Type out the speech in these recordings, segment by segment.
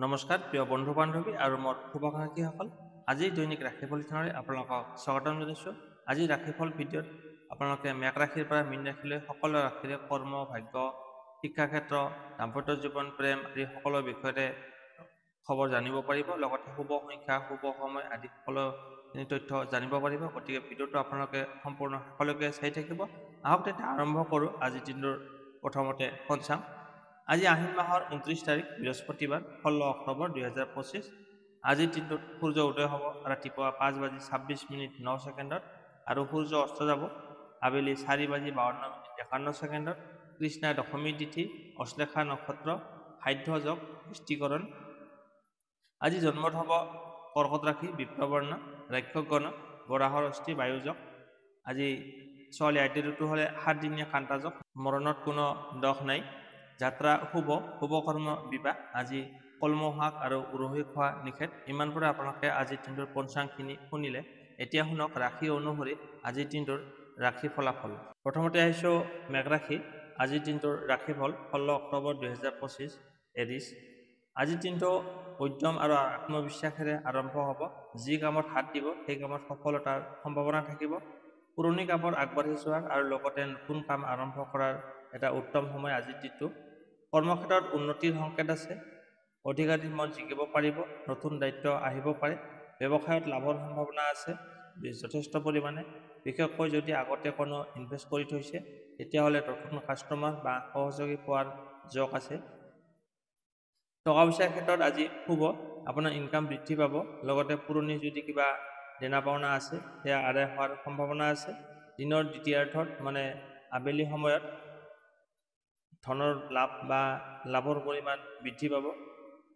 নমস্কাৰ প্ৰিয় বন্ধু বান্ধৱী আৰু মোৰ শুভাকাংক্ষীসকল আজিৰ দৈনিক ৰাশিফল চেনেললৈ আপোনালোকক স্বাগতম জনাইছোঁ। আজি ৰাশিফল ভিডিঅ'ত আপোনালোকে মেঘ ৰাশিৰ পৰা মীন ৰাশিলৈ সকলো ৰাশিৰে কৰ্ম, ভাগ্য, শিক্ষাক্ষেত্ৰ, দাম্পত্য জীৱন, প্ৰেম আদি সকলো বিষয়তে খবৰ জানিব পাৰিব। লগতে শুভ সংখ্যা, শুভ সময় আদি সকলোখিনি তথ্য জানিব পাৰিব। গতিকে ভিডিঅ'টো আপোনালোকে সম্পূৰ্ণ শেষলৈকে চাই থাকিব। আহক তেতিয়া আৰম্ভ কৰোঁ আজিৰ দিনটোৰ প্ৰথমতে পঞ্চাং। আজি আহিন মাহৰ 29 তাৰিখ বৃহস্পতিবাৰ 16 অক্টোবৰ 2025। আজিৰ দিনটোত সূৰ্য উদয় হ'ব ৰাতিপুৱা 5:26:09 আৰু সূৰ্য অস্ত যাব আবেলি 4:52:51। কৃষ্ণা দশমী তিথি, অশ্লেষা নক্ষত্ৰ, সাধ্য যোগ, পুষ্টিকৰণ। আজি জন্মত হ'ব কৰ্কট ৰাশি, বিপ্ৰবৰ্ণ, ৰাক্ষকগণ, বৰাহৰ অস্থি, বায়ুযোগ। আজি ছোৱালী আদ্য ঋতু হ'লে 7 দিনীয়া কান্তা যোগ, মৰণত কোনো দোষ নাই। যাত্ৰা শুভ, শুভকৰ্ম বিবাহ। আজি কলমৌ শাক আৰু উৰহি খোৱা নিষেধ। ইমানপুৰে আপোনালোকে আজিৰ দিনটোৰ পঞ্চাংখিনি শুনিলে। এতিয়া শুনক ৰাশি অনুসৰি আজিৰ দিনটোৰ ৰাশি ফলাফল। প্ৰথমতে আহিছোঁ মেঘ ৰাশি। আজিৰ দিনটোৰ ৰাশিফল 16 অক্টোবৰ 2025। এৰিছ। আজিৰ দিনটো উদ্যম আৰু আত্মবিশ্বাসেৰে আৰম্ভ হ'ব। যি কামত হাত দিব সেই কামত সফলতাৰ সম্ভাৱনা থাকিব। পুৰণি কামত আগবাঢ়ি যোৱাৰ আৰু লগতে নতুন কাম আৰম্ভ কৰাৰ এটা উত্তম সময় আজিৰ দিনটো। কৰ্মক্ষেত্ৰত উন্নতিৰ সংকেত আছে। অধিকাৰীৰ মন জিকিব পাৰিব। নতুন দায়িত্ব আহিব পাৰে। ব্যৱসায়ত লাভৰ সম্ভাৱনা আছে যথেষ্ট পৰিমাণে। বিশেষকৈ যদি আগতে কোনো ইনভেষ্ট কৰি থৈছে তেতিয়াহ'লে নতুন কাষ্টমাৰ বা সহযোগী পোৱাৰ যোগ আছে। টকা পইচাৰ ক্ষেত্ৰত আজি শুভ, আপোনাৰ ইনকাম বৃদ্ধি পাব। লগতে পুৰণি যদি কিবা দেনা পাওনা আছে সেয়া আদায় হোৱাৰ সম্ভাৱনা আছে। দিনৰ দ্বিতীয়াৰ্ধত মানে আবেলি সময়ত ধনৰ লাভ বা লাভৰ পৰিমাণ বৃদ্ধি পাব।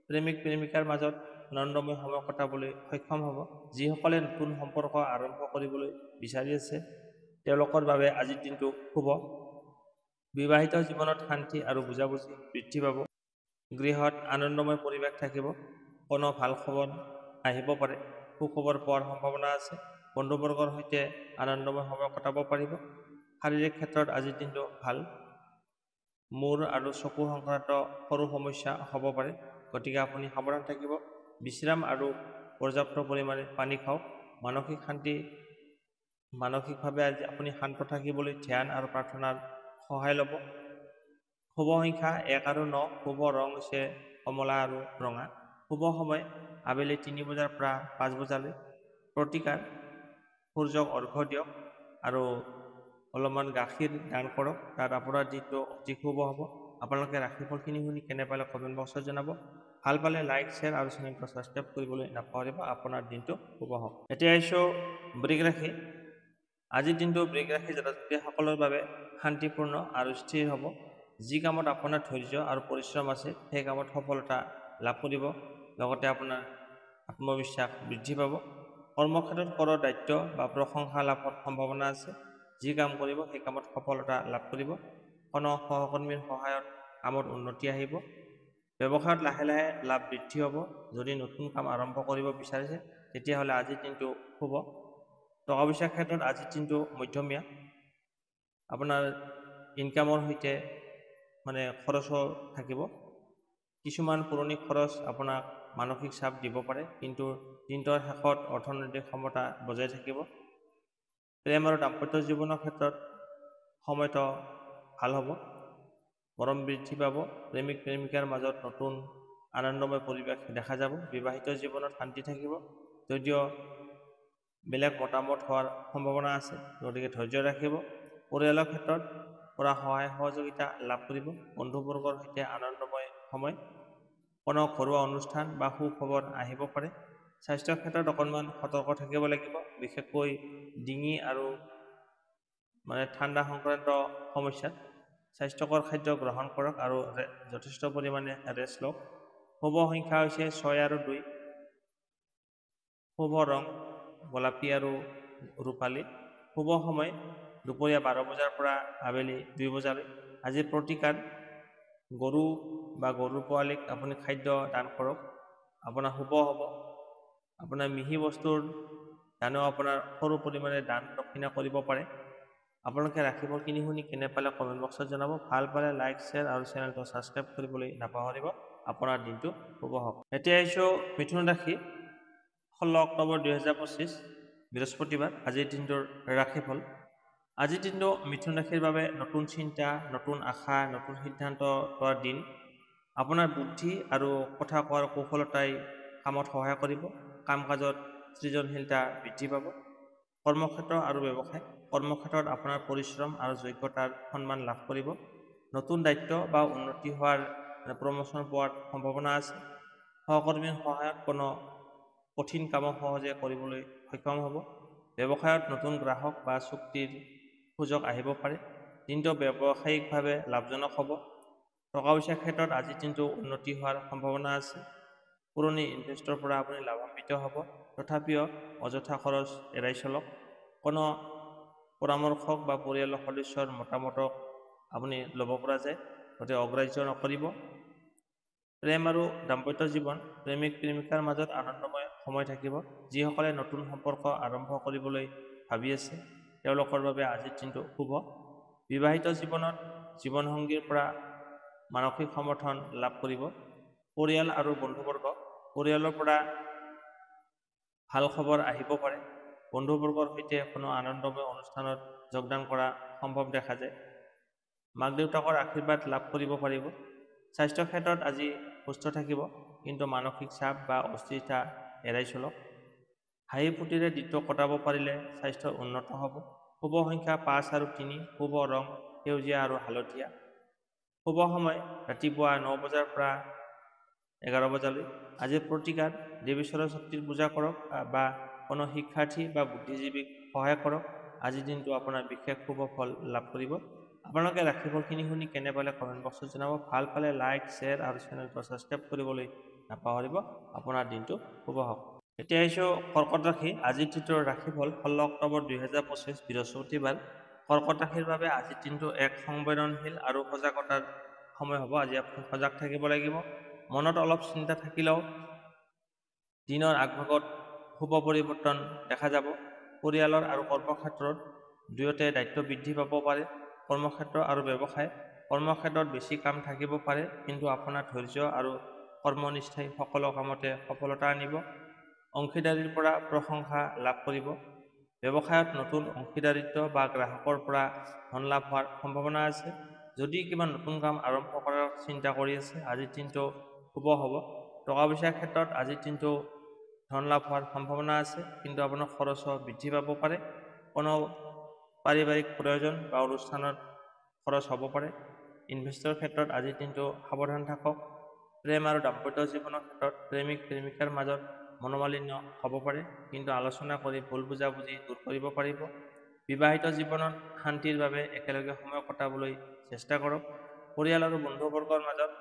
প্ৰেমিক প্ৰেমিকাৰ মাজত আনন্দময় সময় কটাবলৈ সক্ষম হ'ব। যিসকলে নতুন সম্পৰ্ক আৰম্ভ কৰিবলৈ বিচাৰি আছে তেওঁলোকৰ বাবে আজিৰ দিনটো শুভ। বিবাহিত জীৱনত শান্তি আৰু বুজাবুজি বৃদ্ধি পাব। গৃহত আনন্দময় পৰিৱেশ থাকিব। কোনো ভাল খবৰ আহিব পাৰে। সুখবৰ পোৱাৰ সম্ভাৱনা আছে। বন্ধুবৰ্গৰ সৈতে আনন্দময় সময় কটাব পাৰিব। শাৰীৰিক ক্ষেত্ৰত আজিৰ দিনটো ভাল। মূৰ আৰু চকু সংক্ৰান্ত সৰু সমস্যা হ'ব পাৰে। গতিকে আপুনি সাৱধান থাকিব। বিশ্ৰাম আৰু পৰ্যাপ্ত পৰিমাণে পানী খাওক। মানসিকভাৱে আজি আপুনি শান্ত থাকিবলৈ ধ্যান আৰু প্ৰাৰ্থনাৰ সহায় ল'ব। শুভ সংখ্যা 1 আৰু 9। শুভ ৰং হৈছে কমলা আৰু ৰঙা। শুভ সময় আবেলি 3 বজাৰ পৰা 5 বজালৈ। প্ৰতিকাৰ সূৰ্যক অৰ্ঘ্য দিয়ক আৰু অলপমান গাখীৰ দান কৰক। তাত আপোনাৰ দিনটো অতি শুভ হ'ব। আপোনালোকে ৰাশিফলখিনি শুনি কেনে পালে কমেণ্ট বক্সত জনাব। ভাল পালে লাইক, শ্বেয়াৰ আৰু চেনেলটো ছাবস্ক্ৰাইব কৰিবলৈ নাপাহৰিব। আপোনাৰ দিনটো শুভ হওক। এতিয়া আহিছোঁ বৃষ ৰাশি। আজিৰ দিনটো বৃষ ৰাশি জাতকসকলৰ বাবে শান্তিপূৰ্ণ আৰু স্থিৰ হ'ব। যি কামত আপোনাৰ ধৈৰ্য আৰু পৰিশ্ৰম আছে সেই কামত সফলতা লাভ কৰিব। লগতে আপোনাৰ আত্মবিশ্বাস বৃদ্ধি পাব। কৰ্মক্ষেত্ৰত কৰা দায়িত্ব বা প্ৰশংসা লাভৰ সম্ভাৱনা আছে। যি কাম কৰিব সেই কামত সফলতা লাভ কৰিব। কোনো সহকৰ্মীৰ সহায়ত কামত উন্নতি আহিব। ব্যৱসায়ত লাহে লাহে লাভ বৃদ্ধি হ'ব। যদি নতুন কাম আৰম্ভ কৰিব বিচাৰিছে তেতিয়াহ'লে আজিৰ দিনটো শুভ। টকা পইচাৰ ক্ষেত্ৰত আজিৰ দিনটো মধ্যমীয়া। আপোনাৰ ইনকামৰ সৈতে খৰচো থাকিব। কিছুমান পুৰণি খৰচ আপোনাক মানসিক চাপ দিব পাৰে, কিন্তু দিনটোৰ শেষত অৰ্থনৈতিক ক্ষমতা বজাই থাকিব। প্ৰেম আৰু দাম্পত্য জীৱনৰ ক্ষেত্ৰত সময়টো ভাল হ'ব। মৰম বৃদ্ধি পাব। প্ৰেমিক প্ৰেমিকাৰ মাজত নতুন আনন্দময় পৰিৱেশ দেখা যাব। বিবাহিত জীৱনত শান্তি থাকিব। যদিও বেলেগ মতামত হোৱাৰ সম্ভাৱনা আছে, গতিকে ধৈৰ্য ৰাখিব। পৰিয়ালৰ ক্ষেত্ৰত পৰা সহায় সহযোগিতা লাভ কৰিব। বন্ধুবৰ্গৰ সৈতে আনন্দময় সময়। কোনো ঘৰুৱা অনুষ্ঠান বা সুখবৰ আহিব পাৰে। স্বাস্থ্যৰ ক্ষেত্ৰত অকণমান সতৰ্ক থাকিব লাগিব। বিশেষকৈ ডিঙি আৰু ঠাণ্ডা সংক্ৰান্ত সমস্যাত। স্বাস্থ্যকৰ খাদ্য গ্ৰহণ কৰক আৰু যথেষ্ট পৰিমাণে ৰেষ্ট লওক। শুভ সংখ্যা হৈছে 6 আৰু 2। শুভ ৰং গোলাপী আৰু ৰূপালী। শুভ সময় দুপৰীয়া 12 বজাৰ পৰা আবেলি 2 বজালৈ। আজি প্ৰতিকাৰ গৰু বা গৰু পোৱালীক আপুনি খাদ্য দান কৰক। আপোনাৰ শুভ হ'ব। আপোনাৰ মিহি বস্তুৰ দানেও আপোনাৰ সৰু পৰিমাণে দান দক্ষিণা কৰিব পাৰে। আপোনালোকে ৰাশিফলখিনি শুনি কেনে পালে কমেণ্ট বক্সত জনাব। ভাল পালে লাইক, শ্বেয়াৰ আৰু চেনেলটো ছাবস্ক্ৰাইব কৰিবলৈ নাপাহৰিব। আপোনাৰ দিনটো শুভ হওক। এতিয়া আহিছোঁ মিথুন ৰাশি 16 অক্টোবৰ 2025 বৃহস্পতিবাৰ আজিৰ দিনটোৰ ৰাশিফল। আজিৰ দিনটো মিথুন ৰাশিৰ বাবে নতুন চিন্তা, নতুন আশা, নতুন সিদ্ধান্ত লোৱাৰ দিন। আপোনাৰ বুদ্ধি আৰু কথা কোৱাৰ কৌশলতাই কামত সহায় কৰিব। কাম কাজত সৃজনশীলতা বৃদ্ধি পাব। কৰ্মক্ষেত্ৰ আৰু ব্যৱসায়। কৰ্মক্ষেত্ৰত আপোনাৰ পৰিশ্ৰম আৰু যোগ্যতাৰ সন্মান লাভ কৰিব। নতুন দায়িত্ব বা উন্নতি হোৱাৰ প্ৰমোচন পোৱাৰ সম্ভাৱনা আছে। সহকৰ্মীৰ সহায়ত কোনো কঠিন কাম সহজে কৰিবলৈ সক্ষম হ'ব। ব্যৱসায়ত নতুন গ্ৰাহক বা চুক্তিৰ সুযোগ আহিব পাৰে। দিনটো ব্যৱসায়িকভাৱে লাভজনক হ'ব। টকা পইচাৰ ক্ষেত্ৰত আজিৰ দিনটো উন্নতি হোৱাৰ সম্ভাৱনা আছে। পুৰণি ইনভেষ্টৰ পৰা আপুনি লাভান্বিত হ'ব। তথাপিও অযথা খৰচ এৰাই চলক। কোনো পৰামৰ্শক বা পৰিয়ালৰ সদস্যৰ মতামতক আপুনি ল'ব পৰা যায়, গতিকে অগ্ৰাহ্য নকৰিব। প্ৰেম আৰু দাম্পত্য জীৱন। প্ৰেমিক প্ৰেমিকাৰ মাজত আনন্দময় সময় থাকিব। যিসকলে নতুন সম্পৰ্ক আৰম্ভ কৰিবলৈ ভাবি আছে তেওঁলোকৰ বাবে আজিৰ দিনটো শুভ। বিবাহিত জীৱনত জীৱনসংগীৰ পৰা মানসিক সমৰ্থন লাভ কৰিব। পৰিয়াল আৰু বন্ধুবৰ্গ। পৰিয়ালৰ পৰা ভাল খবৰ আহিব পাৰে। বন্ধুবৰ্গৰ সৈতে কোনো আনন্দময় অনুষ্ঠানত যোগদান কৰা সম্ভৱ দেখা যায়। মাক দেউতাকৰ আশীৰ্বাদ লাভ কৰিব পাৰিব। স্বাস্থ্য ক্ষেত্ৰত আজি সুস্থ থাকিব, কিন্তু মানসিক চাপ বা অস্থিৰতা এৰাই চলক। হাঁহি ফূৰ্তিৰে দিনটো কটাব পাৰিলে স্বাস্থ্য উন্নত হ'ব। শুভ সংখ্যা 5 আৰু 3। শুভ ৰং সেউজীয়া আৰু হালধীয়া। শুভ সময় ৰাতিপুৱা 9 বজাৰ পৰা 11 বজালৈ। আজিৰ প্ৰতিকাৰ দেৱী সৰস্বতীৰ পূজা কৰক বা কোনো শিক্ষাৰ্থী বা বুদ্ধিজীৱীক সহায় কৰক। আজিৰ দিনটো আপোনাৰ বিশেষ শুভ ফল লাভ কৰিব। আপোনালোকে ৰাশিফলখিনি শুনি কেনে পালে কমেণ্ট বক্সত জনাব। ভাল পালে লাইক, শ্বেয়াৰ আৰু চেনেলটো ছাবস্ক্ৰাইব কৰিবলৈ নাপাহৰিব। আপোনাৰ দিনটো শুভ হওক। এতিয়া আহিছোঁ কৰ্কট ৰাশি। আজিৰ দিনটোৰ ৰাশিফল 16 অক্টোবৰ 2025 বৃহস্পতিবাৰ। কৰ্কট ৰাশিৰ বাবে আজিৰ দিনটো এক সংবেদনশীল আৰু সজাগতাৰ সময় হ'ব। আজি আপুনি সজাগ থাকিব লাগিব। মনত অলপ চিন্তা থাকিলেও দিনৰ আগভাগত শুভ পৰিৱৰ্তন দেখা যাব। পৰিয়ালৰ আৰু কৰ্মক্ষেত্ৰত দুয়োতে দায়িত্ব বৃদ্ধি পাব পাৰে। কৰ্মক্ষেত্ৰ আৰু ব্যৱসায়। কৰ্মক্ষেত্ৰত বেছি কাম থাকিব পাৰে, কিন্তু আপোনাৰ ধৈৰ্য আৰু কৰ্মনিষ্ঠাই সকলো কামতে সফলতা আনিব। অংশীদাৰীৰ পৰা প্ৰশংসা লাভ কৰিব। ব্যৱসায়ত নতুন অংশীদাৰিত্ব বা গ্ৰাহকৰ পৰা ধন লাভ হোৱাৰ সম্ভাৱনা আছে। যদি কিবা নতুন কাম আৰম্ভ কৰাৰ চিন্তা কৰি আছে, আজিৰ দিনটো শুভ হ'ব। টকা পইচাৰ ক্ষেত্ৰত আজিৰ দিনটো ধন লাভ হোৱাৰ সম্ভাৱনা আছে, কিন্তু আপোনাৰ খৰচো বৃদ্ধি পাব পাৰে। কোনো পাৰিবাৰিক প্ৰয়োজন বা অনুষ্ঠানত খৰচ হ'ব পাৰে। ইনভেষ্টৰ ক্ষেত্ৰত আজিৰ দিনটো সাৱধান থাকক। প্ৰেম আৰু দাম্পত্য জীৱনৰ ক্ষেত্ৰত প্ৰেমিক প্ৰেমিকাৰ মাজত মনোমালিন্য হ'ব পাৰে, কিন্তু আলোচনা কৰি ভুল বুজাবুজি দূৰ কৰিব পাৰিব। বিবাহিত জীৱনত শান্তিৰ বাবে একেলগে সময় কটাবলৈ চেষ্টা কৰক। পৰিয়াল আৰু বন্ধুবৰ্গৰ মাজত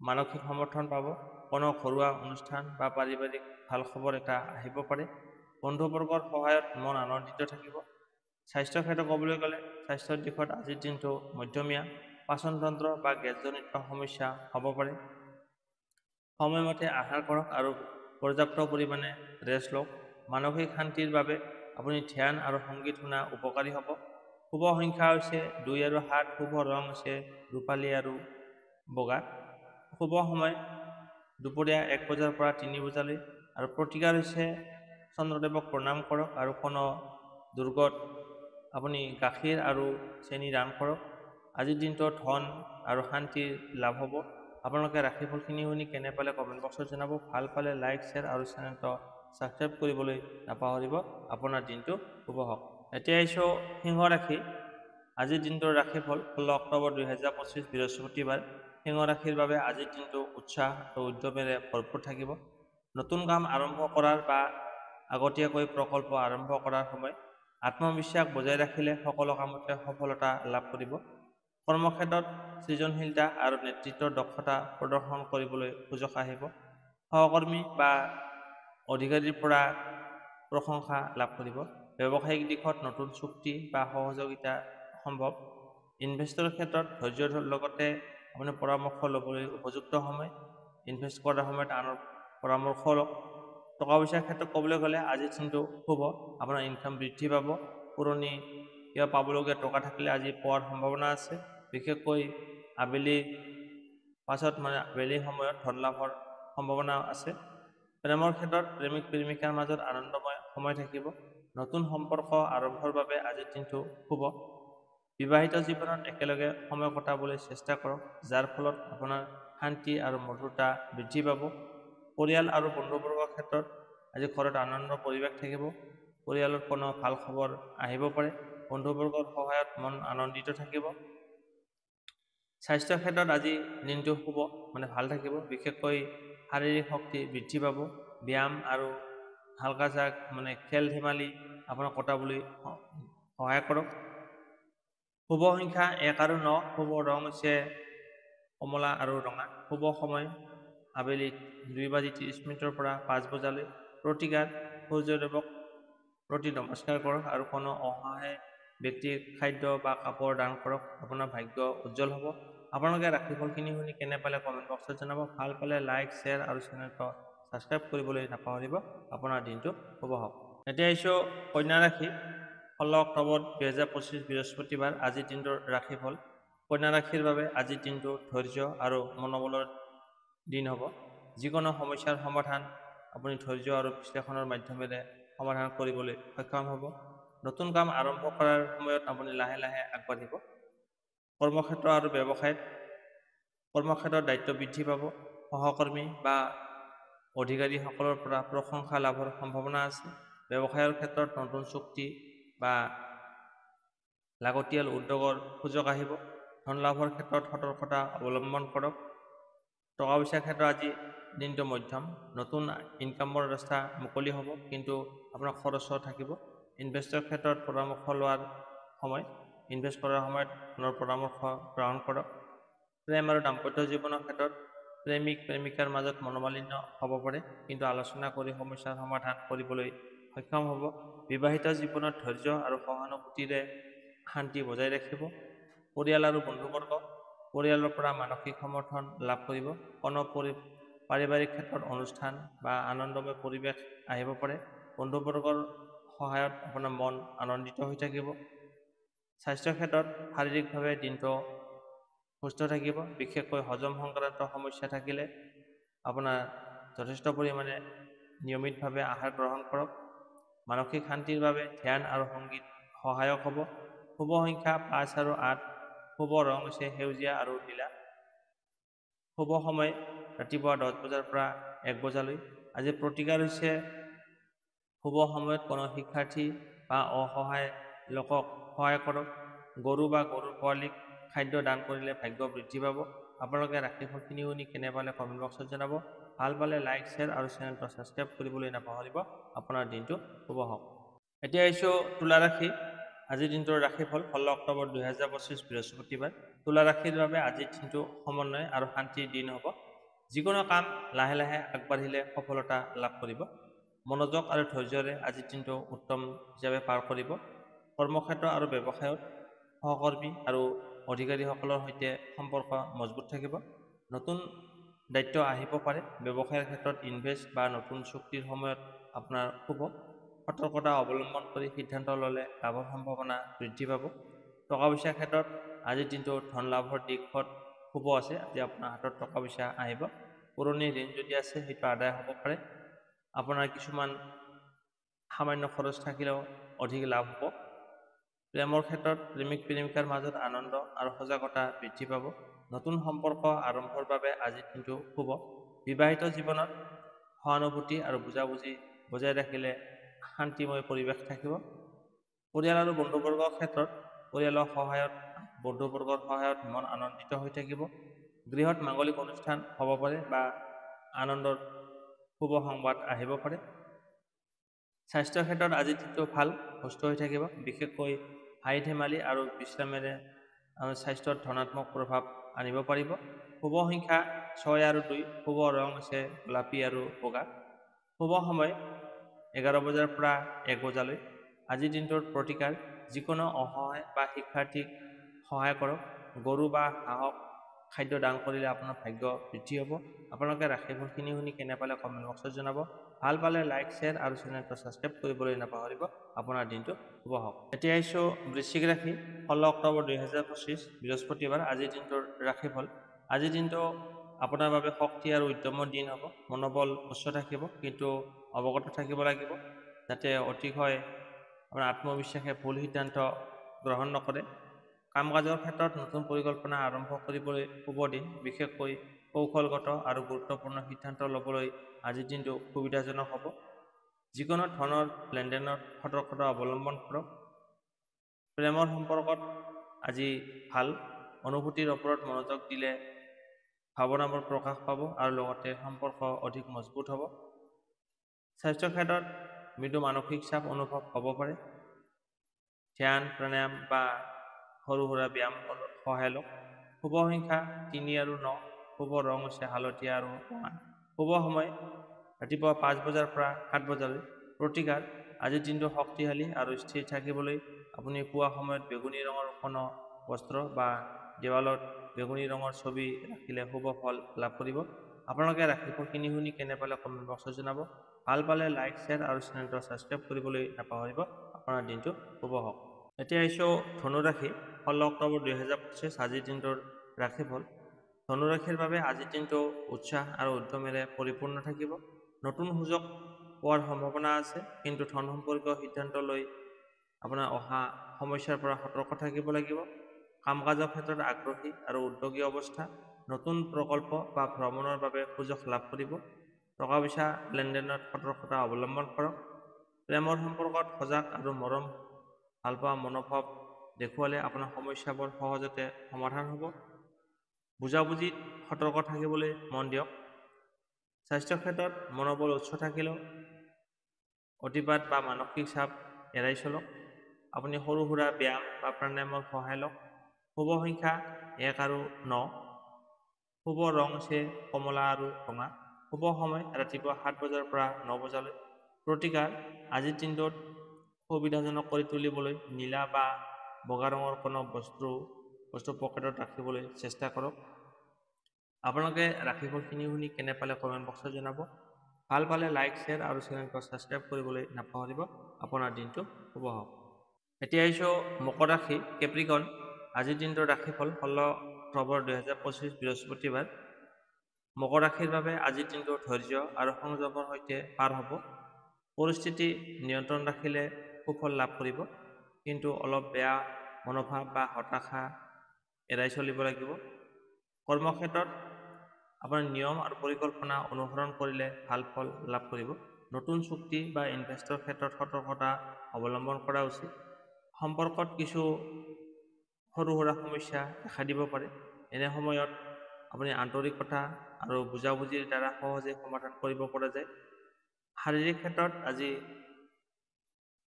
মানসিক সমৰ্থন পাব। কোনো ঘৰুৱা অনুষ্ঠান বা পাৰিবাৰিক ভাল খবৰ এটা আহিব পাৰে। বন্ধুবৰ্গৰ সহায়ত মন আনন্দিত থাকিব। স্বাস্থ্যৰ ক্ষেত্ৰত ক'বলৈ গ'লে স্বাস্থ্যৰ দিশত আজিৰ দিনটো মধ্যমীয়া। পাচনতন্ত্ৰ বা গেছজনিত সমস্যা হ'ব পাৰে। সময়মতে আহাৰ কৰক আৰু পৰ্যাপ্ত পৰিমাণে ৰেষ্ট লওক। মানসিক শান্তিৰ বাবে আপুনি ধ্যান আৰু সংগীত শুনা উপকাৰী হ'ব। শুভ সংখ্যা হৈছে 2 আৰু 7। শুভ ৰং হৈছে ৰূপালী আৰু বগা। শুভ সময় দুপৰীয়া 1 বজাৰ পৰা 3 বজালৈ। আৰু প্ৰতিকাৰ হৈছে চন্দ্ৰদেৱক প্ৰণাম কৰক আৰু কোনো দুৰ্গত আপুনি গাখীৰ আৰু চেনি দান কৰক। আজিৰ দিনটো ধন আৰু শান্তিৰ লাভ হ'ব। আপোনালোকে ৰাশিফলখিনি শুনি কেনে পালে কমেণ্ট বক্সত জনাব। ভাল পালে লাইক, শ্বেয়াৰ আৰু চেনেলটো ছাবস্ক্ৰাইব কৰিবলৈ নাপাহৰিব। আপোনাৰ দিনটো শুভ হওক। এতিয়া আহিছোঁ সিংহ ৰাশি। আজিৰ দিনটোৰ ৰাশিফল 16 অক্টোবৰ 2025 বৃহস্পতিবাৰ। সিংহ ৰাশিৰ বাবে আজিৰ দিনটো উৎসাহ আৰু উদ্যমেৰে ভৰপূৰ থাকিব। নতুন কাম আৰম্ভ কৰাৰ বা আগতীয়াকৈ প্ৰকল্প আৰম্ভ কৰাৰ সময়। আত্মবিশ্বাস বজাই ৰাখিলে সকলো কামতে সফলতা লাভ কৰিব। কৰ্মক্ষেত্ৰত সৃজনশীলতা আৰু নেতৃত্বৰ দক্ষতা প্ৰদৰ্শন কৰিবলৈ সুযোগ আহিব। সহকৰ্মী বা অধিকাৰীৰ পৰা প্ৰশংসা লাভ কৰিব। ব্যৱসায়িক দিশত নতুন চুক্তি বা সহযোগিতা সম্ভৱ। ইনভেষ্টৰ ক্ষেত্ৰত ধৈৰ্যৰ লগতে আপুনি পৰামৰ্শ ল'বলৈ উপযুক্ত সময়। ইনভেষ্ট কৰাৰ সময়ত আনৰ পৰামৰ্শ লওক। টকা পইচাৰ ক্ষেত্ৰত ক'বলৈ গ'লে আজিৰ দিনটো শুভ। আপোনাৰ ইনকাম বৃদ্ধি পাব। পুৰণি কিবা পাবলগীয়া টকা থাকিলে আজি পোৱাৰ সম্ভাৱনা আছে। বিশেষকৈ আবেলি পাছত মানে আবেলি সময়ত ধন লাভৰ সম্ভাৱনা আছে। প্ৰেমৰ ক্ষেত্ৰত প্ৰেমিক প্ৰেমিকাৰ মাজত আনন্দময় সময় থাকিব। নতুন সম্পৰ্ক আৰম্ভৰ বাবে আজিৰ দিনটো শুভ। বিবাহিত জীৱনত একেলগে সময় কটাবলৈ চেষ্টা কৰক, যাৰ ফলত আপোনাৰ শান্তি আৰু মধুৰতা বৃদ্ধি পাব। পৰিয়াল আৰু বন্ধুবৰ্গৰ ক্ষেত্ৰত আজি ঘৰত আনন্দৰ পৰিৱেশ থাকিব। পৰিয়ালত কোনো ভাল খবৰ আহিব পাৰে। বন্ধুবৰ্গৰ সহায়ত মন আনন্দিত থাকিব। স্বাস্থ্যৰ ক্ষেত্ৰত আজি দিনটো শুভ মানে ভাল থাকিব। বিশেষকৈ শাৰীৰিক শক্তি বৃদ্ধি পাব। ব্যায়াম আৰু হালকা জাগ মানে খেল ধেমালি আপোনাক কটাবলৈ সহায় কৰক। শুভ সংখ্যা 1 আৰু 9। শুভ ৰং হৈছে কমলা আৰু ৰঙা। শুভ সময় আবেলি 2:30 পৰা 5 বজালৈ। প্ৰতিকাৰ সূৰ্যদেৱক প্ৰতি নমস্কাৰ কৰক আৰু কোনো অসহায় ব্যক্তিক খাদ্য বা কাপোৰ দান কৰক। আপোনাৰ ভাগ্য উজ্জ্বল হ'ব। আপোনালোকে ৰাশিফলখিনি শুনি কেনে পালে কমেণ্ট বক্সত জনাব। ভাল পালে লাইক, শ্বেয়াৰ আৰু চেনেলটো ছাবস্ক্ৰাইব কৰিবলৈ নাপাহৰিব। আপোনাৰ দিনটো শুভ হওক। এতিয়া আহিছোঁ কন্যা ৰাশি। 16 অক্টোবৰ 2025 বৃহস্পতিবাৰ আজিৰ দিনটোৰ ৰাশিফল। কন্যা ৰাশিৰ বাবে আজিৰ দিনটো ধৈৰ্য আৰু মনোবলৰ দিন হ'ব। যিকোনো সমস্যাৰ সমাধান আপুনি ধৈৰ্য আৰু বিশ্লেষণৰ মাধ্যমেৰে সমাধান কৰিবলৈ সক্ষম হ'ব। নতুন কাম আৰম্ভ কৰাৰ সময়ত আপুনি লাহে লাহে আগবাঢ়িব। কৰ্মক্ষেত্ৰ আৰু ব্যৱসায়ত দায়িত্ব বৃদ্ধি পাব। সহকৰ্মী বা অধিকাৰীসকলৰ পৰা প্ৰশংসা লাভৰ সম্ভাৱনা আছে। ব্যৱসায়ৰ ক্ষেত্ৰত নতুন চুক্তি বা লাগতিয়াল উদ্যোগৰ সুযোগ আহিব। ধন লাভৰ ক্ষেত্ৰত সতৰ্কতা অৱলম্বন কৰক। টকা পইচাৰ ক্ষেত্ৰত আজি দিনটো মধ্যম। নতুন ইনকামৰ ৰাস্তা মুকলি হ'ব, কিন্তু আপোনাৰ খৰচো থাকিব। ইনভেষ্টৰ ক্ষেত্ৰত পৰামৰ্শ লোৱাৰ সময়। ইনভেষ্ট কৰাৰ সময়ত আপোনাৰ পৰামৰ্শ গ্ৰহণ কৰক। প্ৰেম আৰু দাম্পত্য জীৱনৰ ক্ষেত্ৰত প্ৰেমিক প্ৰেমিকাৰ মাজত মনোমালিন্য হ'ব পাৰে, কিন্তু আলোচনা কৰি সমস্যাৰ সমাধান কৰিবলৈ সক্ষম হ'ব। বিবাহিত জীৱনত ধৈৰ্য আৰু সহানুভূতিৰে শান্তি বজাই ৰাখিব। পৰিয়াল আৰু বন্ধুবৰ্গ পৰিয়ালৰ পৰা মানসিক সমৰ্থন লাভ কৰিব। কোনো পাৰিবাৰিক ক্ষেত্ৰত অনুষ্ঠান বা আনন্দময় পৰিৱেশ আহিব পাৰে। বন্ধুবৰ্গৰ সহায়ত আপোনাৰ মন আনন্দিত হৈ থাকিব। স্বাস্থ্যৰ ক্ষেত্ৰত শাৰীৰিকভাৱে দিনটো সুস্থ থাকিব। বিশেষকৈ হজম সংক্ৰান্ত সমস্যা থাকিলে আপোনাৰ যথেষ্ট পৰিমাণে নিয়মিতভাৱে আহাৰ গ্ৰহণ কৰক। মানসিক শান্তিৰ বাবে ধ্যান আৰু সংগীত সহায়ক হ'ব। শুভ সংখ্যা 5 আৰু 8। শুভ ৰং হৈছে সেউজীয়া আৰু নীলা। শুভ সময় ৰাতিপুৱা 10 বজাৰ পৰা 1 বজালৈ। আজি প্ৰতিকাৰ হৈছে শুভ সময়ত কোনো শিক্ষাৰ্থী বা অসহায় লোকক সহায় কৰক। গৰু বা গৰুৰ পোৱালিক খাদ্য দান কৰিলে ভাগ্য বৃদ্ধি পাব। আপোনালোকে ৰাশিফলখিনি শুনি কেনে পালে কমেণ্ট বক্সত জনাব। ভাল পালে লাইক, শ্বেয়াৰ আৰু চেনেলটো ছাবস্ক্ৰাইব কৰিবলৈ নাপাহৰিব। আপোনাৰ দিনটো শুভ হওক। এতিয়া আহিছোঁ তুলা ৰাশি। আজিৰ দিনটোৰ ৰাশিফল 16 অক্টোবৰ 2025 বৃহস্পতিবাৰ। তুলা ৰাশিৰ বাবে আজিৰ দিনটো সমন্বয় আৰু শান্তিৰ দিন হ'ব। যিকোনো কাম লাহে লাহে আগবাঢ়িলে সফলতা লাভ কৰিব। মনোযোগ আৰু ধৈৰ্যৰে আজিৰ দিনটো উত্তম হিচাপে পাৰ কৰিব। কৰ্মক্ষেত্ৰ আৰু ব্যৱসায়ত সহকৰ্মী আৰু অধিকাৰীসকলৰ সৈতে সম্পৰ্ক মজবুত থাকিব। নতুন দায়িত্ব আহিব পাৰে। ব্যৱসায়ৰ ক্ষেত্ৰত ইনভেষ্ট বা নতুন চুক্তিৰ সময়ত আপোনাৰ শুভ। সতৰ্কতা অৱলম্বন কৰি সিদ্ধান্ত ল'লে লাভৰ সম্ভাৱনা বৃদ্ধি পাব। টকা পইচাৰ ক্ষেত্ৰত আজিৰ দিনটো ধন লাভৰ দিশত শুভ আছে। আজি আপোনাৰ হাতত টকা পইচা আহিব। পুৰণি ঋণ যদি আছে সেইটো আদায় হ'ব পাৰে। আপোনাৰ কিছুমান সামান্য খৰচ থাকিলেও অধিক লাভ হ'ব। প্ৰেমৰ ক্ষেত্ৰত প্ৰেমিক প্ৰেমিকাৰ মাজত আনন্দ আৰু সজাগতা বৃদ্ধি পাব। নতুন সম্পৰ্ক আৰম্ভৰ বাবে আজিৰ দিনটো শুভ। বিবাহিত জীৱনত সহানুভূতি আৰু বুজাবুজি বজাই ৰাখিলে শান্তিময় পৰিৱেশ থাকিব। পৰিয়াল আৰু বন্ধুবৰ্গৰ ক্ষেত্ৰত বন্ধুবৰ্গৰ সহায়ত মন আনন্দিত হৈ থাকিব। গৃহত মাংগলিক অনুষ্ঠান হ'ব পাৰে বা আনন্দৰ শুভ সংবাদ আহিব পাৰে। স্বাস্থ্যৰ ক্ষেত্ৰত আজিৰ দিনটো ভাল, সুস্থ হৈ থাকিব। বিশেষকৈ হাঁহি ধেমালি আৰু বিশ্ৰামেৰে স্বাস্থ্যত ধনাত্মক প্ৰভাৱ আনিব পাৰিব। শুভ সংখ্যা 6 আৰু 2। শুভ ৰং হৈছে গোলাপী আৰু বগা। শুভ সময় 11 বজাৰ পৰা 1 বজালৈ। আজিৰ দিনটোৰ প্ৰতিকাৰ যিকোনো অসহায় বা শিক্ষাৰ্থীক সহায় কৰক। গৰু বা হাঁহক খাদ্য দান কৰিলে আপোনাৰ ভাগ্য বৃদ্ধি হ'ব। আপোনালোকে ৰাশিফলখিনি শুনি কেনে পালে কমেণ্ট বক্সত জনাব। ভাল পালে লাইক, শ্বেয়াৰ আৰু চেনেলটো ছাবস্ক্ৰাইব কৰিবলৈ নাপাহৰিব। আপোনাৰ দিনটো শুভ হওক। এতিয়া আহিছোঁ বৃশ্চিক ৰাশি। 16 অক্টোবৰ 2025 বৃহস্পতিবাৰ আজিৰ দিনটোৰ ৰাশিফল। আজিৰ দিনটো আপোনাৰ বাবে শক্তি আৰু উদ্যমৰ দিন হ'ব। মনোবল উচ্চ থাকিব, কিন্তু অৱগত থাকিব লাগিব যাতে অতিশয় আপোনাৰ আত্মবিশ্বাসে ভুল সিদ্ধান্ত গ্ৰহণ নকৰে। কাম কাজৰ ক্ষেত্ৰত নতুন পৰিকল্পনা আৰম্ভ কৰিবলৈ শুভ দিন। বিশেষকৈ কৌশলগত আৰু গুৰুত্বপূৰ্ণ সিদ্ধান্ত ল'বলৈ আজিৰ দিনটো সুবিধাজনক হ'ব। যিকোনো ধৰণৰ লেনদেনত সতৰ্কতা অৱলম্বন কৰক। প্ৰেমৰ সম্পৰ্কত আজি ভাল। অনুভূতিৰ ওপৰত মনোযোগ দিলে ভাৱনাবোৰ প্ৰকাশ পাব আৰু লগতে সম্পৰ্ক অধিক মজবুত হ'ব। স্বাস্থ্য ক্ষেত্ৰত মৃদু মানসিক চাপ অনুভৱ হ'ব পাৰে। ধ্যান, প্ৰাণায়াম বা সৰু সুৰা ব্যায়াম সহায় লওক। শুভ সংখ্যা 3 আৰু 9। শুভ ৰং হৈছে হালধীয়া আৰু ৰঙা। শুভ সময় ৰাতিপুৱা 5 বজাৰ পৰা 7 বজালৈ। প্ৰতিকাৰ আজিৰ দিনটো শক্তিশালী আৰু স্থিৰ থাকিবলৈ আপুনি পুৱা সময়ত বেগুনী ৰঙৰ কোনো বস্ত্ৰ বা দেৱালত বেগুনী ৰঙৰ ছবি ৰাখিলে শুভ ফল লাভ কৰিব। আপোনালোকে ৰাশিফল কিনি শুনি কেনে পালে কমেণ্ট বক্সত জনাব। ভাল পালে লাইক, শ্বেয়াৰ আৰু চেনেলটো ছাবস্ক্ৰাইব কৰিবলৈ নাপাহৰিব। আপোনাৰ দিনটো শুভ হওক। এতিয়া আহিছোঁ ধনুৰাশি। 16 অক্টোবৰ 2025 আজিৰ দিনটোৰ ৰাশিফল। ধনুৰাশিৰ বাবে আজিৰ দিনটো উৎসাহ আৰু উদ্যমেৰে পৰিপূৰ্ণ থাকিব। নতুন সুযোগ পোৱাৰ সম্ভাৱনা আছে, কিন্তু ধন সম্পৰ্কীয় সিদ্ধান্ত লৈ আপোনাৰ অহা সমস্যাৰ পৰা সতৰ্ক থাকিব লাগিব। কাম কাজৰ ক্ষেত্ৰত আগ্ৰহী আৰু উদ্যোগী অৱস্থা। নতুন প্ৰকল্প বা ভ্ৰমণৰ বাবে সুযোগ লাভ কৰিব। টকা পইচা লেনদেনত সতৰ্কতা অৱলম্বন কৰক। প্ৰেমৰ সম্পৰ্কত সজাগ আৰু মৰম ভালপোৱা মনোভাৱ দেখুৱালে আপোনাৰ সমস্যাবোৰ সহজতে সমাধান হ'ব। বুজাবুজিত সতৰ্ক থাকিবলৈ মন দিয়ক। স্বাস্থ্য ক্ষেত্ৰত মনোবল উচ্চ থাকিলেও অতিপাত বা মানসিক চাপ এৰাই চলক। আপুনি সৰু সুৰা ব্যায়াম বা প্ৰাণায়ামৰ সহায় লওক। শুভ সংখ্যা 1 আৰু 9। শুভ ৰং হৈছে কমলা আৰু ৰঙা। শুভ সময় ৰাতিপুৱা 7 বজাৰ পৰা 9 বজালৈ। প্ৰতিকাৰ আজিৰ দিনটোত সুবিধাজনক কৰি তুলিবলৈ নীলা বা বগা ৰঙৰ কোনো বস্তু পকেটত ৰাখিবলৈ চেষ্টা কৰক। আপোনালোকে ৰাশিফল কিনি শুনি কেনে পালে কমেণ্ট বক্সত জনাব। ভাল পালে লাইক, শ্বেয়াৰ আৰু চেনেলটো ছাবস্ক্ৰাইব কৰিবলৈ নাপাহৰিব। আপোনাৰ দিনটো শুভ হওক। এতিয়া আহিছোঁ মকৰ ৰাশি, কেপ্ৰিকন। আজিৰ দিনটোৰ ৰাশিফল 16 অক্টোবৰ 2025 বৃহস্পতিবাৰ। মকৰ ৰাশিৰ বাবে আজিৰ দিনটো ধৈৰ্য আৰু সংযমৰ সৈতে পাৰ হ'ব। পৰিস্থিতি নিয়ন্ত্ৰণ ৰাখিলে সুফল লাভ কৰিব, কিন্তু অলপ বেয়া মনোভাৱ বা হতাশা এৰাই চলিব লাগিব। কৰ্মক্ষেত্ৰত আপোনাৰ নিয়ম আৰু পৰিকল্পনা অনুসৰণ কৰিলে ভাল ফল লাভ কৰিব। নতুন চুক্তি বা ইনভেষ্টৰ ক্ষেত্ৰত সতৰ্কতা অৱলম্বন কৰা উচিত। সম্পৰ্কত কিছু সৰু সুৰা সমস্যা দেখা দিব পাৰে। এনে সময়ত আপুনি আন্তৰিকতা আৰু বুজাবুজিৰ দ্বাৰা সহজে সমাধান কৰিব পৰা যায়। শাৰীৰিক ক্ষেত্ৰত আজি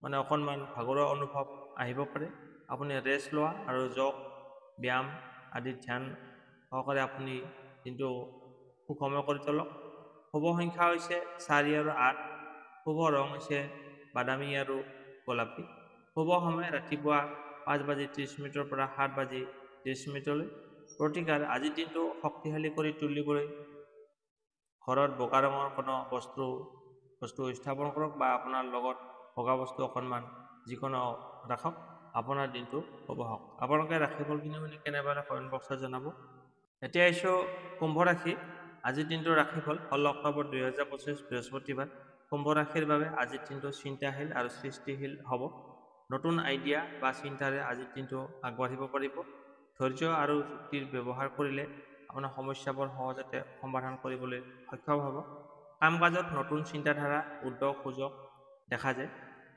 অকণমান ভাগৰুৱা অনুভৱ আহিব পাৰে। আপুনি ৰেষ্ট লোৱা আৰু যোগ, ব্যায়াম আদি ধ্যান সহকাৰে আপুনি দিনটো সুষম কৰি তোলক। শুভ সংখ্যা হৈছে 4 আৰু 8। শুভ ৰং হৈছে বাদামী আৰু গোলাপী। শুভ সময় ৰাতিপুৱা 5:30 পৰা 7:30। প্ৰতিকাৰ আজিৰ দিনটো শক্তিশালী কৰি তুলিবলৈ ঘৰত বগা ৰঙৰ কোনো বস্তু স্থাপন কৰক বা আপোনাৰ লগত বগা বস্তু অকণমান যিকোনো ৰাখক। আপোনাৰ দিনটো শুভ হওক। আপোনালোকে ৰাশিফল কিনি শুনি কেনেবাৰে কমেণ্ট বক্সত জনাব। এতিয়া আহিছোঁ কুম্ভ ৰাশি। আজিৰ দিনটোৰ ৰাশিফল 16 অক্টোবৰ 2025 বৃহস্পতিবাৰ। কুম্ভ ৰাশিৰ বাবে আজিৰ দিনটো চিন্তাশীল আৰু সৃষ্টিশীল হ'ব। নতুন আইডিয়া বা চিন্তাৰে আজিৰ দিনটো আগবাঢ়িব পাৰিব। ধৈৰ্য আৰু যুক্তিৰ ব্যৱহাৰ কৰিলে আপোনাৰ সমস্যাবোৰ সহজতে সমাধান কৰিবলৈ সক্ষম হ'ব। কাম কাজত নতুন চিন্তাধাৰা, উদ্যোগ সুযোগ দেখা যায়।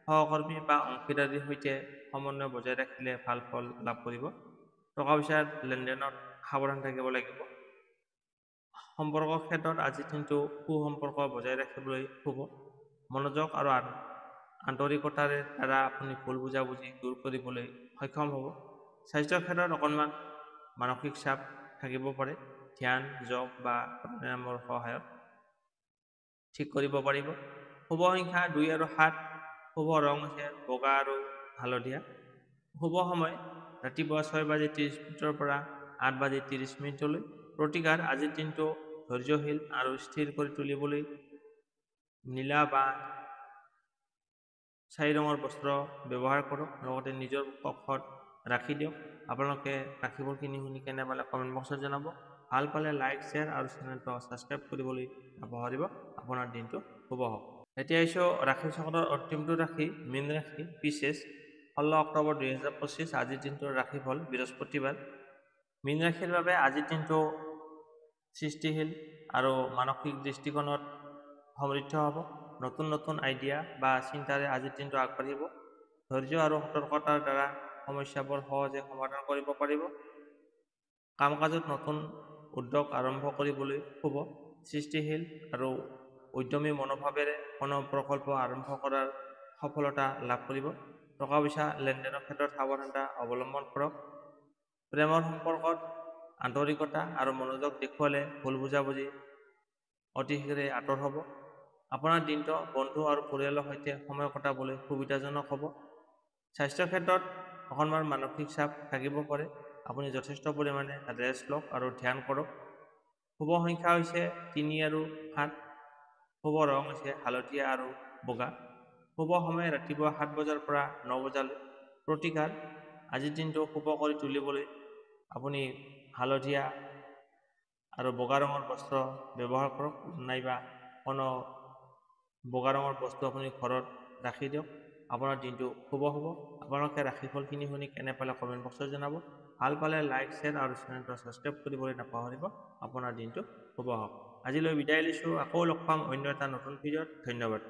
সহকৰ্মী বা অংশীদাৰীৰ সৈতে সমন্বয় বজাই ৰাখিলে ভাল ফল লাভ কৰিব। টকা পইচাৰ লেনদেনত সাৱধান থাকিব লাগিব। সম্পৰ্কৰ ক্ষেত্ৰত আজিৰ দিনটো সুসম্পৰ্ক বজাই ৰাখিবলৈ শুভ। মনোযোগ আৰু আন্তৰিকতাৰে দ্বাৰা আপুনি ভুল বুজাবুজি দূৰ কৰিবলৈ সক্ষম হ'ব। স্বাস্থ্যৰ ক্ষেত্ৰত অকণমান মানসিক চাপ থাকিব পাৰে। ধ্যান, যোগ বা প্ৰাণায়ামৰ সহায়ত ঠিক কৰিব পাৰিব। শুভ সংখ্যা 2 আৰু 7। শুভ ৰং হৈছে বগা আৰু হালধীয়া। শুভ সময় ৰাতিপুৱা 6:30 পৰা 8:30। প্ৰতিকাৰ আজিৰ দিনটো ধৈৰ্যশীল আৰু স্থিৰ কৰি তুলিবলৈ নীলা বা 4 ৰঙৰ বস্ত্ৰ ব্যৱহাৰ কৰক। লগতে নিজৰ কক্ষত ৰাখি দিয়ক। আপোনালোকে ৰাশিফল কিনি শুনি কেনে পালে কমেণ্ট বক্সত জনাব। ভাল পালে লাইক শ্বেয়াৰ আৰু চেনেলটো ছাবস্ক্ৰাইব কৰিবলৈ নাপাহৰিব। আপোনাৰ দিনটো শুভ হওক। এতিয়া আহিছোঁ ৰাশি চক্ৰৰ অন্তিমটো ৰাশি মীন ৰাশি পিছেছ 16 অক্টোবৰ 2025। আজিৰ দিনটোৰ ৰাশিফল বৃহস্পতিবাৰ। মীন ৰাশিৰ বাবে আজিৰ দিনটো সৃষ্টিশীল আৰু মানসিক দৃষ্টিকোণত সমৃদ্ধ হ'ব। নতুন নতুন আইডিয়া বা চিন্তাৰে আজিৰ দিনটো আগবাঢ়িব। ধৈৰ্য আৰু সতৰ্কতাৰ দ্বাৰা সমস্যাবোৰ সহজে সমাধান কৰিব পাৰিব। কাম কাজত নতুন উদ্যোগ আৰম্ভ কৰিবলৈ শুভ। সৃষ্টিশীল আৰু উদ্যমী মনোভাৱেৰে কোনো প্ৰকল্প আৰম্ভ কৰাৰ সফলতা লাভ কৰিব। টকা পইচা লেনদেনৰ ক্ষেত্ৰত সাৱধানতা অৱলম্বন কৰক। প্ৰেমৰ সম্পৰ্কত আন্তৰিকতা আৰু মনোযোগ দেখুৱালে ভুল বুজাবুজি অতি শীঘ্ৰে আঁতৰ হ'ব। আপোনাৰ দিনটো বন্ধু আৰু পৰিয়ালৰ সৈতে সময় কটাবলৈ সুবিধাজনক হ'ব। স্বাস্থ্যৰ ক্ষেত্ৰত অকণমান মানসিক চাপ থাকিব পাৰে। আপুনি যথেষ্ট পৰিমাণে ৰেষ্ট লওক আৰু ধ্যান কৰক। শুভ সংখ্যা হৈছে 3 আৰু 7। শুভ ৰং হৈছে হালধীয়া আৰু বগা। শুভ সময় ৰাতিপুৱা 7 বজাৰ পৰা 9 বজালৈ। প্ৰতিকাৰ আজিৰ দিনটো শুভ কৰি তুলিবলৈ আপুনি হালধীয়া আৰু বগা ৰঙৰ বস্ত্ৰ ব্যৱহাৰ কৰক, নাইবা কোনো বগা ৰঙৰ বস্তু আপুনি ঘৰত ৰাখি দিয়ক। আপোনাৰ দিনটো শুভ হ'ব। আপোনালোকে ৰাশিফলখিনি শুনি কেনে পালে কমেণ্ট বক্সত জনাব। ভাল পালে লাইক শ্বেয়াৰ আৰু চেনেলটো ছাবস্ক্ৰাইব কৰিবলৈ নাপাহৰিব। আপোনাৰ দিনটো শুভ হওক। আজিলৈ বিদায় লৈছোঁ। আকৌ লগ পাম অন্য এটা নতুন ভিডিঅ'ত। ধন্যবাদ।